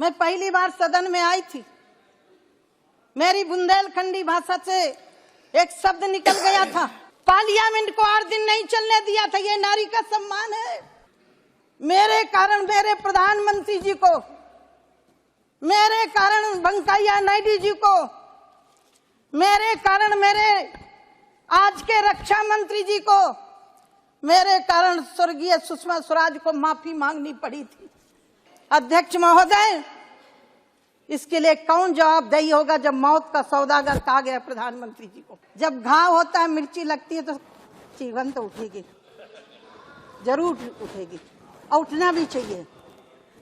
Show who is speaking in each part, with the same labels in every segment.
Speaker 1: मैं पहली बार सदन में आई थी, मेरी बुंदेलखंडी भाषा से एक शब्द निकल गया था। पार्लियामेंट को 8 दिन नहीं चलने दिया था। ये नारी का सम्मान है। मेरे कारण मेरे प्रधानमंत्री जी को, मेरे कारण वेंकैया नायडू जी को, मेरे कारण मेरे आज के रक्षा मंत्री जी को, मेरे कारण स्वर्गीय सुषमा स्वराज को माफी मांगनी पड़ी थी। अध्यक्ष महोदय, इसके लिए कौन जवाबदेही होगा जब मौत का सौदागर कहा गया प्रधानमंत्री जी को? जब घाव होता है, मिर्ची लगती है तो जीवन तो उठेगी, जरूर उठेगी और उठना भी चाहिए।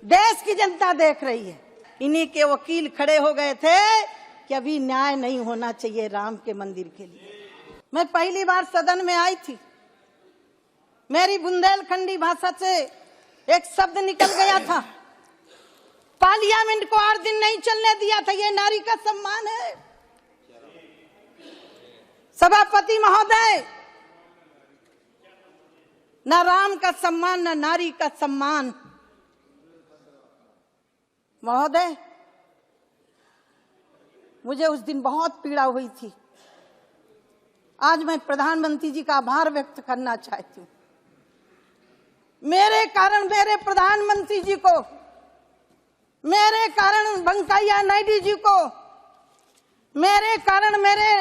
Speaker 1: देश की जनता देख रही है। इन्हीं के वकील खड़े हो गए थे कि अभी न्याय नहीं होना चाहिए राम के मंदिर के लिए। मैं पहली बार सदन में आई थी, मेरी बुंदेलखंडी भाषा से एक शब्द निकल गया था। पार्लियामेंट को 8 दिन नहीं चलने दिया था। ये नारी का सम्मान है। सभापति महोदय, न राम का सम्मान न नारी का सम्मान। महोदय, मुझे उस दिन बहुत पीड़ा हुई थी। आज मैं प्रधानमंत्री जी का आभार व्यक्त करना चाहती हूँ। मेरे कारण मेरे प्रधानमंत्री जी को, मेरे कारण वेंकैया नायडू जी को, मेरे कारण मेरे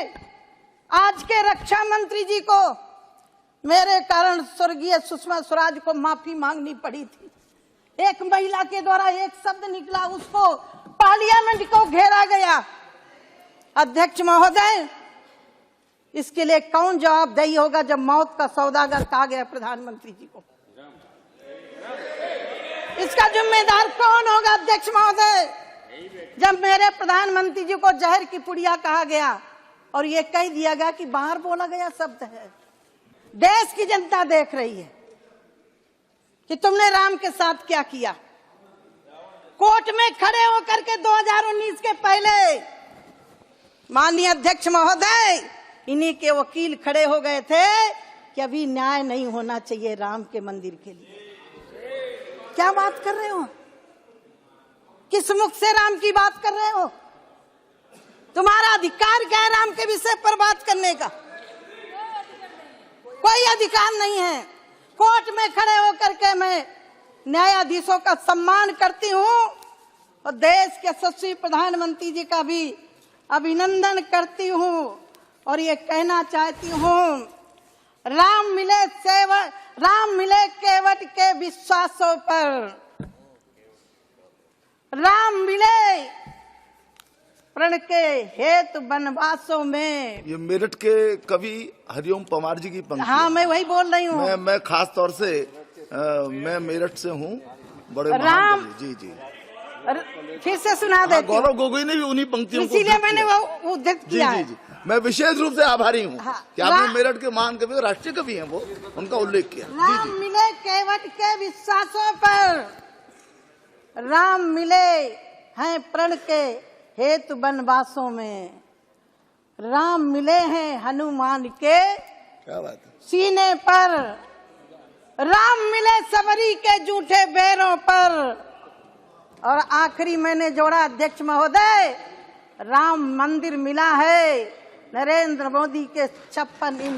Speaker 1: आज के रक्षा मंत्री जी को, मेरे कारण स्वर्गीय सुषमा स्वराज को माफी मांगनी पड़ी थी। एक महिला के द्वारा एक शब्द निकला, उसको पार्लियामेंट को घेरा गया। अध्यक्ष महोदय, इसके लिए कौन जवाबदेही होगा जब मौत का सौदागर कहा गया प्रधानमंत्री जी को? इसका जिम्मेदार कौन होगा अध्यक्ष महोदय? जब मेरे प्रधानमंत्री जी को जहर की पुड़िया कहा गया और ये कह दिया गया कि बाहर बोला गया शब्द है। देश की जनता देख रही है कि तुमने राम के साथ क्या किया। कोर्ट में खड़े होकर के 2019 के पहले माननीय अध्यक्ष महोदय, इन्हीं के वकील खड़े हो गए थे कि अभी न्याय नहीं होना चाहिए राम के मंदिर के लिए। क्या बात कर रहे हो? किस मुख से राम की बात कर रहे हो? तुम्हारा अधिकार क्या है राम के विषय पर बात करने का? कोई अधिकार नहीं है। कोर्ट में खड़े होकर के मैं न्यायाधीशों का सम्मान करती हूँ और देश के यशस्वी प्रधानमंत्री जी का भी अभिनंदन करती हूँ और ये कहना चाहती हूँ, राम मिले केवट के विश्वासों पर, राम मिले प्रण के हेतु वनवासों में।
Speaker 2: ये मेरठ के कवि हरिओम परमार जी की पंक्ति।
Speaker 1: हाँ, मैं वही बोल रही हूँ।
Speaker 2: मैं खास तौर से मैं मेरठ से हूँ। बड़े
Speaker 1: राम,
Speaker 2: जी जी
Speaker 1: फिर से सुना देती हूँ।
Speaker 2: गौरव गोगोई ने भी उन्हीं पंक्तियों को,
Speaker 1: इसीलिए मैंने वो उद्धृत किया है।
Speaker 2: जी। मैं विशेष रूप से आभारी हूँ कि आपने मेरठ के महान कवि, राष्ट्रीय कवि हैं वो, उनका उल्लेख किया।
Speaker 1: राम मिले केवट के विश्वासों पर, राम मिले हैं प्रण के हेतु वनवासों में, राम मिले हैं हनुमान के
Speaker 2: क्या बात है
Speaker 1: सीने पर, राम मिले सबरी के जूठे बैरों पर। और आखिरी मैंने जोड़ा अध्यक्ष महोदय, राम मंदिर मिला है नरेंद्र मोदी के 56 इंच